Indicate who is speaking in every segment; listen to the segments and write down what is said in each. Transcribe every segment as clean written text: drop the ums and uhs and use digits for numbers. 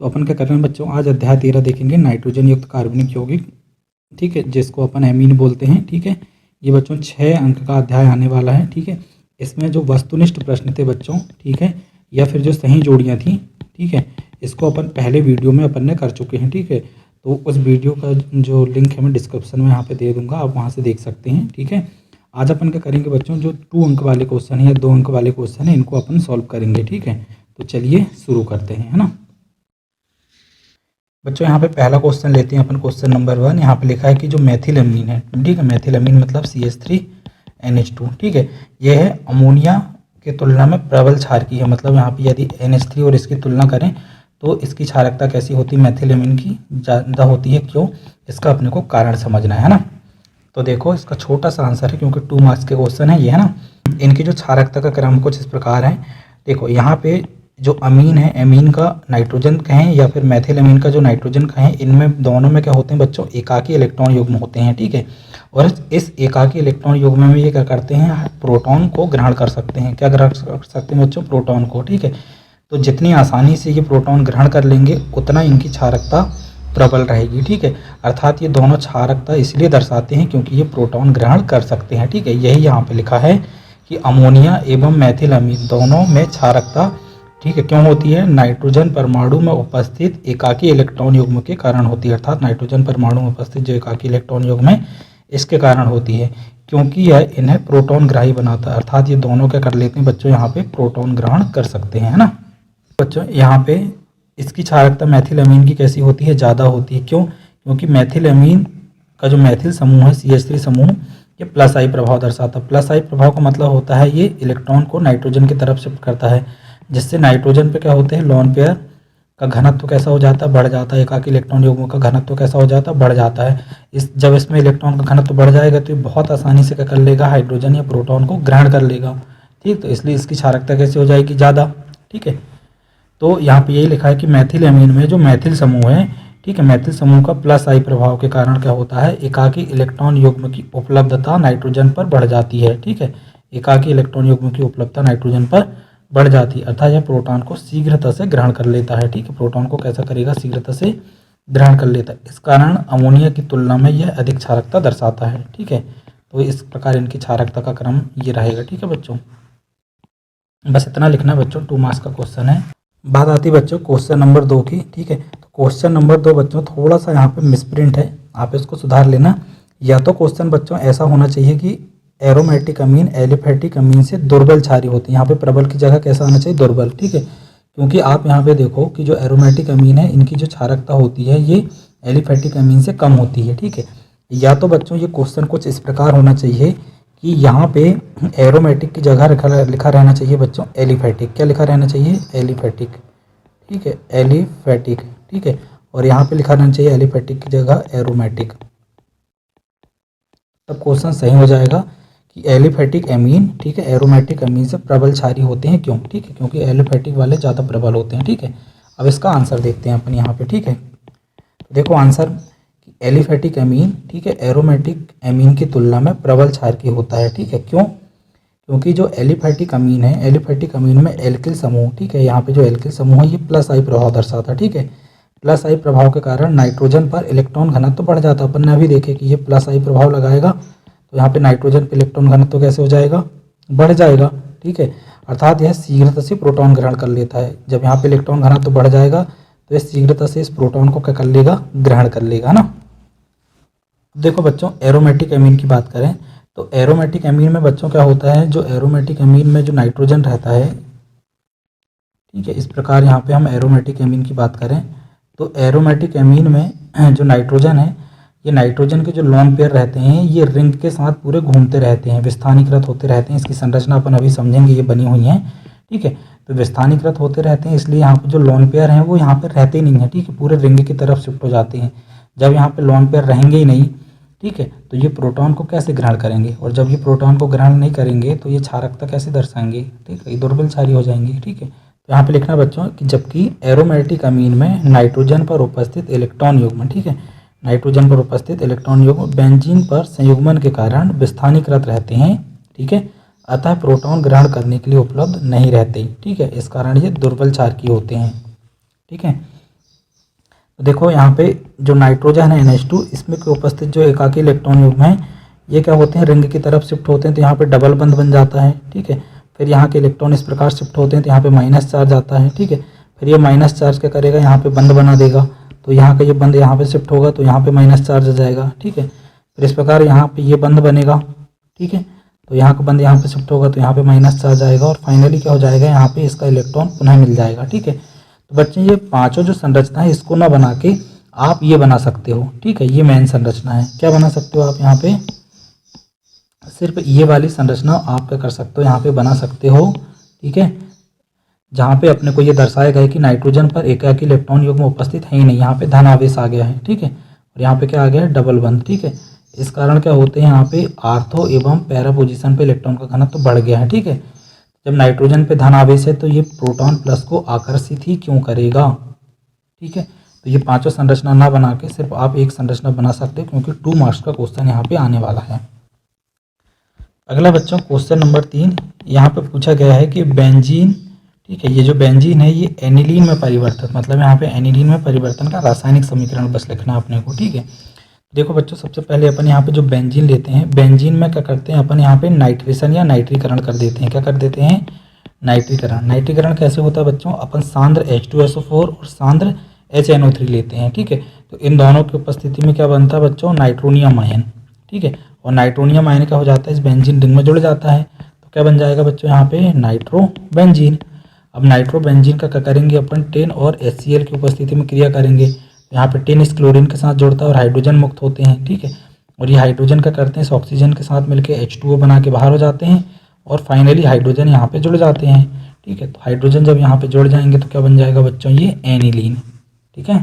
Speaker 1: तो अपन क्या कर रहे हैं बच्चों, आज अध्याय 13 देखेंगे, नाइट्रोजन युक्त कार्बनिक यौगिक, ठीक है, जिसको अपन एमीन बोलते हैं। ठीक है, ये बच्चों 6 अंक का अध्याय आने वाला है। ठीक है, इसमें जो वस्तुनिष्ठ प्रश्न थे बच्चों, ठीक है, या फिर जो सही जोड़ियाँ थी, ठीक है, इसको अपन पहले वीडियो में अपन ने कर चुके हैं। ठीक है, तो उस वीडियो का जो लिंक है मैं डिस्क्रिप्शन में यहाँ पे दे दूँगा, आप वहाँ से देख सकते हैं। ठीक है, आज अपन क्या करेंगे बच्चों, जो 2 अंक वाले क्वेश्चन है या 2 अंक वाले क्वेश्चन है, इनको अपन सॉल्व करेंगे। ठीक है, तो चलिए शुरू करते हैं, है ना बच्चों। यहाँ पे पहला क्वेश्चन लेते हैं अपन, क्वेश्चन नंबर 1। यहाँ पे लिखा है कि जो मेथिल अमीन है, ठीक है, मेथिल अमीन मतलब CH3NH2, ठीक है, ये है अमोनिया की तुलना में प्रबल क्षार की है। मतलब यहाँ पे यदि NH3 और इसकी तुलना करें तो इसकी क्षारकता कैसी होती है, मेथिल अमीन की ज़्यादा होती है। क्यों, इसका अपने को कारण समझना है ना। तो देखो इसका छोटा सा आंसर है, क्योंकि 2 मार्क्स के क्वेश्चन है ये, है ना। इनकी जो क्षारकता का क्रम कुछ इस प्रकार है। देखो यहाँ पे जो अमीन है, एमीन का नाइट्रोजन कहें या फिर मेथिल अमीन का जो नाइट्रोजन कहें, इनमें दोनों में क्या होते हैं बच्चों, एकाकी इलेक्ट्रॉन युग्म होते हैं। ठीक है, और इस एकाकी इलेक्ट्रॉन युग्म में ये क्या करते हैं, प्रोटॉन को ग्रहण कर सकते हैं। क्या ग्रहण कर सकते हैं बच्चों, प्रोटॉन को। ठीक है, तो जितनी आसानी से ये प्रोटॉन ग्रहण कर लेंगे उतना इनकी क्षारकता प्रबल रहेगी। ठीक है, अर्थात ये दोनों क्षारकता इसलिए दर्शाते हैं क्योंकि ये प्रोटॉन ग्रहण कर सकते हैं। ठीक है, यही यहाँ पे लिखा है कि अमोनिया एवं मेथिल अमीन दोनों में क्षारकता, ठीक है, क्यों होती है, नाइट्रोजन परमाणु में उपस्थित एकाकी इलेक्ट्रॉन युग्म के कारण होती है। अर्थात नाइट्रोजन परमाणु में उपस्थित जो एकाकी इलेक्ट्रॉन युग्म है इसके कारण होती है, क्योंकि यह इन्हें प्रोटॉन ग्राही बनाता है। अर्थात ये दोनों क्या कर लेते हैं बच्चों, यहाँ पे प्रोटॉन ग्रहण कर सकते हैं, है ना बच्चों। यहाँ पे इसकी क्षारकता मेथिल अमीन की कैसी होती है, ज़्यादा होती है। क्यों, क्योंकि मेथिल अमीन का जो मेथिल समूह है, CH3 समूह, ये प्लस आई प्रभाव दर्शाता है। प्लस आई प्रभाव का मतलब होता है ये इलेक्ट्रॉन को नाइट्रोजन की तरफ शिफ्ट करता है, जिससे नाइट्रोजन पे क्या होते हैं, लोन पेयर का घनत्व कैसा हो जाता है, बढ़ जाता है। एकाकी इलेक्ट्रॉन युग्म का घनत्व कैसा हो जाता है, बढ़ जाता है। जब इसमें इलेक्ट्रॉन का घनत्व बढ़ जाएगा तो ये बहुत आसानी से क्या कर लेगा, हाइड्रोजन या प्रोटॉन को ग्रहण कर लेगा। ठीक, तो इसलिए इसकी क्षारकता कैसे हो जाएगी, ज़्यादा। ठीक है, तो यहाँ पे यही लिखा है कि मेथिल अमीन में जो मेथिल समूह है, ठीक है, मेथिल समूह का प्लस आई प्रभाव के कारण क्या होता है, एकाकी इलेक्ट्रॉन युग्म की उपलब्धता नाइट्रोजन पर बढ़ जाती है। ठीक है, एकाकी इलेक्ट्रॉन युग्म की उपलब्धता नाइट्रोजन पर बढ़ जाती है, अर्थात यह प्रोटॉन को शीघ्रता से ग्रहण कर लेता है। ठीक है, प्रोटॉन को कैसा करेगा, शीघ्रता से ग्रहण कर लेता है। इस कारण अमोनिया की तुलना में यह अधिक क्षारकता दर्शाता है। ठीक है, तो इस प्रकार इनकी क्षारकता का क्रम ये रहेगा। ठीक है बच्चों, बस इतना लिखना बच्चों, 2 मार्क्स का क्वेश्चन है। बात आती है बच्चों क्वेश्चन नंबर 2 की। ठीक है, तो क्वेश्चन नंबर 2 बच्चों थोड़ा सा यहाँ पे मिसप्रिंट है, आप इसको सुधार लेना। या तो क्वेश्चन बच्चों ऐसा होना चाहिए कि एरोमेटिक अमीन एलिफेटिक अमीन से दुर्बल क्षारीय होती है, यहाँ पे प्रबल की जगह कैसा आना चाहिए, दुर्बल। ठीक है, क्योंकि आप यहाँ पे देखो कि जो एरोमेटिक अमीन है इनकी जो क्षारकता होती है ये एलिफेटिक अमीन से कम होती है। ठीक है, या तो बच्चों ये क्वेश्चन कुछ इस प्रकार होना चाहिए कि यहाँ पे एरोमेटिक की जगह लिखा रहना चाहिए बच्चों एलिफेटिक। क्या लिखा रहना चाहिए, एलिफेटिक। ठीक है, एलिफेटिक। ठीक है, और यहाँ पे लिखा रहना चाहिए एलिफेटिक की जगह एरोमेटिक। तब क्वेश्चन सही हो जाएगा कि एलिफेटिक अमीन, ठीक है, एरोमेटिक अमीन से प्रबल क्षारीय होते हैं। क्यों, ठीक है, क्योंकि एलिफेटिक वाले ज़्यादा प्रबल होते हैं। ठीक है, अब इसका आंसर देखते हैं अपन यहाँ पे। ठीक है, तो देखो आंसर, एलिफेटिक अमीन, ठीक है, एरोमेटिक अमीन की तुलना में प्रबल क्षारकीय होता है। ठीक है, क्यों, क्योंकि जो एलिफेटिक अमीन है, एलिफेटिक अमीन में एल्किल समूह, ठीक है, यहाँ पे जो एल्किल समूह है ये प्लस आई प्रभाव दर्शाता है। ठीक है, प्लस आई प्रभाव के कारण नाइट्रोजन पर इलेक्ट्रॉन घनत्व बढ़ जाता है। अपन ने अभी देखे कि ये प्लस आई प्रभाव लगाएगा तो यहाँ पे नाइट्रोजन पर इलेक्ट्रॉन घनत्व कैसे हो जाएगा, बढ़ जाएगा। ठीक है, अर्थात यह शीघ्रता से प्रोटॉन ग्रहण कर लेता है। जब यहाँ पे इलेक्ट्रॉन घनत्व बढ़ जाएगा तो यह शीघ्रता से इस प्रोटॉन को क्या कर लेगा, ग्रहण कर लेगा ना। देखो बच्चों एरोमेटिक अमीन की बात करें तो एरोमेटिक अमीन में बच्चों क्या होता है, जो एरोमेटिक अमीन में जो नाइट्रोजन रहता है, ठीक है, इस प्रकार यहाँ पे हम एरोमेटिक अमीन की बात करें तो एरोमेटिक अमीन में जो नाइट्रोजन है, ये नाइट्रोजन के जो लोन पेयर रहते हैं ये रिंग के साथ पूरे घूमते रहते हैं, विस्थानीकृत होते रहते हैं। इसकी संरचना अपन अभी समझेंगे, ये बनी हुई है। ठीक है, तो विस्थानीकृत होते रहते हैं, इसलिए यहाँ पे जो लोन पेयर हैं वो यहाँ पर रहते ही नहीं है। ठीक है, पूरे रिंग की तरफ शिफ्ट हो जाते हैं। जब यहाँ पे लोन पेयर रहेंगे ही नहीं, ठीक है, तो ये प्रोटॉन को कैसे ग्रहण करेंगे, और जब ये प्रोटॉन को ग्रहण नहीं करेंगे तो ये क्षारकता कैसे दर्शाएंगे, ठीक है, ये दुर्बल क्षारीय हो जाएंगे। ठीक है, तो यहाँ पे लिखना बच्चों कि जबकि एरोमेटिक अमीन में नाइट्रोजन पर उपस्थित इलेक्ट्रॉन युग्म, ठीक है, नाइट्रोजन पर उपस्थित इलेक्ट्रॉन युग्म बेंजीन पर संयुग्मन के कारण विस्थानीकृत रहते हैं। ठीक है, अतः प्रोटॉन ग्रहण करने के लिए उपलब्ध नहीं रहते। ठीक है, इस कारण ये दुर्बल क्षारकीय होते हैं। ठीक है, तो देखो यहाँ पे जो नाइट्रोजन है NH2, इसमें के उपस्थित जो एकाकी इलेक्ट्रॉन युग्म है ये क्या होते हैं, रिंग की तरफ शिफ्ट होते हैं, तो यहाँ पे डबल बंध बन जाता है। ठीक है, फिर यहाँ के इलेक्ट्रॉन इस प्रकार शिफ्ट होते हैं तो यहाँ पे माइनस चार्ज आता है। ठीक है, फिर ये माइनस चार्ज क्या करेगा, यहाँ पे बंध बना देगा, तो यहाँ का ये बंध यहाँ पे शिफ्ट होगा तो यहाँ पे माइनस चार्ज आ जाएगा। ठीक है, फिर इस प्रकार यहाँ पे ये बंध बनेगा। ठीक है, तो यहाँ का बंध यहाँ पे शिफ्ट होगा तो यहाँ पे माइनस चार्ज आएगा और फाइनली क्या हो जाएगा, यहाँ पे इसका इलेक्ट्रॉन पुनः मिल जाएगा। ठीक है, तो बच्चे ये पांचों जो संरचना है इसको ना बना के आप ये बना सकते हो। ठीक है, ये मेन संरचना है। क्या बना सकते हो आप यहाँ पे, सिर्फ ये वाली संरचना आप क्या कर सकते हो, यहाँ पे बना सकते हो। ठीक है, जहाँ पे अपने को ये दर्शाया गया है कि नाइट्रोजन पर एकाकी इलेक्ट्रॉन युग्म उपस्थित है ही नहीं, यहाँ पे धन आवेश आ गया है। ठीक है, और यहाँ पे क्या आ गया है, डबल बंध। ठीक है, इस कारण क्या होते हैं, यहाँ पे आर्थो एवं पैरा पोजीशन पे इलेक्ट्रॉन का घनत्व तो बढ़ गया है। ठीक है, जब नाइट्रोजन पे धन आवेश है तो ये प्रोटॉन प्लस को आकर्षित ही क्यों करेगा। ठीक है, तो ये पांचों संरचना ना बना के सिर्फ आप एक संरचना बना सकते हो, क्योंकि 2 मार्क्स का क्वेश्चन यहाँ पे आने वाला है। अगला बच्चों क्वेश्चन नंबर 3, यहाँ पे पूछा गया है कि बेंजीन, ठीक है, ये जो बेंजीन है ये एनिलीन में परिवर्तित, मतलब यहाँ पे एनिलीन में परिवर्तन का रासायनिक समीकरण बस लिखना है अपने को। ठीक है, देखो बच्चों सबसे पहले अपन यहाँ पे जो बेंजीन लेते हैं, बेंजीन में क्या करते हैं अपन, यहाँ पे नाइट्रेशन या नाइट्रीकरण कर देते हैं। क्या कर देते हैं, नाइट्रीकरण। नाइट्रीकरण कैसे होता है बच्चों, अपन सांद्र H2SO4 और सांद्र HNO3 लेते हैं। ठीक है, तो इन दोनों की उपस्थिति में क्या बनता है बच्चों, नाइट्रोनियम आयन। ठीक है, और नाइट्रोनियम आयन क्या हो जाता है, इस बेंजीन रिंग में जुड़ जाता है, तो क्या बन जाएगा बच्चों, यहाँ पे नाइट्रोबेंजीन। अब नाइट्रोबेंजीन का क्या करेंगे अपन, टेन और HCl की उपस्थिति में क्रिया करेंगे। यहाँ पे टेन इस क्लोरीन के साथ जुड़ता है और हाइड्रोजन मुक्त होते हैं। ठीक है, और ये हाइड्रोजन क्या करते हैं, इस ऑक्सीजन के साथ मिलकर H2O बना के बाहर हो जाते हैं और फाइनली हाइड्रोजन यहाँ पे जुड़ जाते हैं। ठीक है, तो हाइड्रोजन जब यहाँ पे जुड़ जाएंगे तो क्या बन जाएगा बच्चों, ये एनिलीन। ठीक है,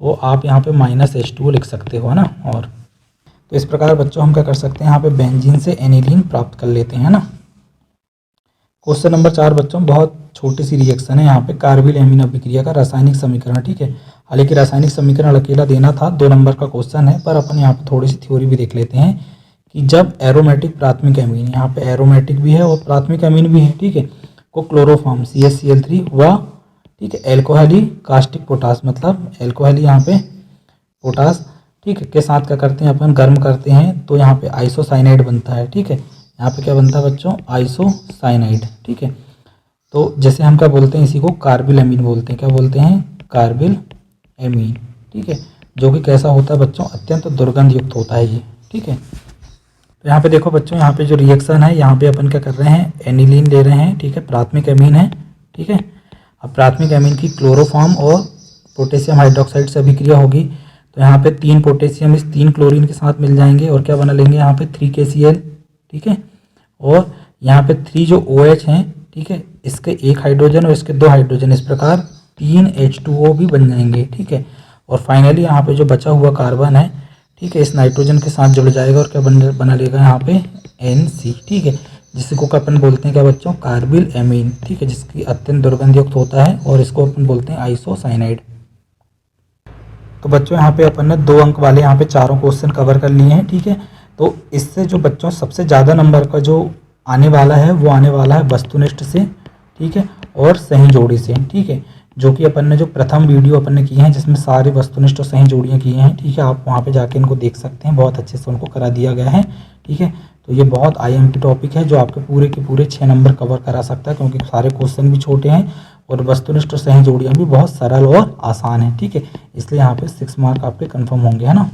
Speaker 1: तो आप यहाँ पे -H2O लिख सकते हो, है ना। और तो इस प्रकार बच्चों हम क्या कर सकते हैं, यहाँ पे बेंजीन से एनिलीन प्राप्त कर लेते हैं ना। क्वेश्चन नंबर 4 बच्चों बहुत छोटी सी रिएक्शन है, यहाँ पे कार्बिल एमीन अभिक्रिया का रासायनिक समीकरण। ठीक है, हालांकि रासायनिक समीकरण अकेला देना था, 2 नंबर का क्वेश्चन है, पर अपन यहाँ पे थोड़ी सी थ्योरी भी देख लेते हैं कि जब एरोमेटिक प्राथमिक एमीन, यहाँ पे एरोमेटिक भी है और प्राथमिक एमीन भी है, ठीक है, को क्लोरोफॉर्म CH-Cl3 व, ठीक है, एल्कोहली कास्टिक पोटास, मतलब एल्कोहली यहाँ पे पोटास, ठीक है, के साथ क्या करते हैं अपन, गर्म करते हैं तो यहाँ पे आइसोसाइनाइड बनता है। ठीक है, यहाँ पे क्या बनता है बच्चों, आइसोसाइनाइड। ठीक है, तो जैसे हम क्या बोलते हैं, इसी को कार्बिल एमीन बोलते हैं। क्या बोलते हैं, कार्बिल एमीन। ठीक है, जो कि कैसा होता है बच्चों, अत्यंत दुर्गंध युक्त होता है ये। ठीक है, तो यहाँ पे देखो बच्चों, यहाँ पे जो रिएक्शन है, यहाँ पे अपन क्या कर रहे हैं, एनिलीन ले रहे हैं। ठीक है, प्राथमिक एमीन है। ठीक है, अब प्राथमिक एमीन की क्लोरोफॉर्म और पोटेशियम हाइड्रोक्साइड से अभिक्रिया होगी, तो यहाँ पे 3 पोटेशियम इस 3 क्लोरीन के साथ मिल जाएंगे और क्या बना लेंगे, यहाँ पे 3KCl। ठीक है, और यहाँ पे 3 जो OH हैं, ठीक है, इसके 1 हाइड्रोजन और इसके 2 हाइड्रोजन, इस प्रकार 3 H2O भी बन जाएंगे। ठीक है, और फाइनली यहाँ पे जो बचा हुआ कार्बन है, ठीक है, इस नाइट्रोजन के साथ जुड़ जाएगा और क्या बना लेगा यहाँ पे NC। ठीक है, जिसको अपन बोलते हैं क्या बच्चों, कार्बिल एमीन। ठीक है, जिसकी अत्यंत दुर्गंध युक्त होता है और इसको अपन बोलते हैं आइसोसाइनाइड। तो बच्चों यहाँ पे अपन ने 2 अंक वाले यहाँ पे चारों क्वेश्चन कवर कर लिए हैं। ठीक है, तो इससे जो बच्चों सबसे ज़्यादा नंबर का जो आने वाला है वो आने वाला है वस्तुनिष्ठ से, ठीक है, और सही जोड़ी से। ठीक है, जो कि अपन ने जो प्रथम वीडियो अपन ने की है जिसमें सारी वस्तुनिष्ठ और सही जोड़ियाँ की हैं। ठीक है, आप वहाँ पे जाके इनको देख सकते हैं, बहुत अच्छे से उनको करा दिया गया है। ठीक है, तो ये बहुत IMP टॉपिक है जो आपके पूरे के पूरे 6 नंबर कवर करा सकता है, क्योंकि सारे क्वेश्चन भी छोटे हैं और वस्तुनिष्ठ और सही जोड़ियाँ भी बहुत सरल और आसान हैं। ठीक है, इसलिए यहाँ पे 6 मार्क आपके कन्फर्म होंगे, है ना।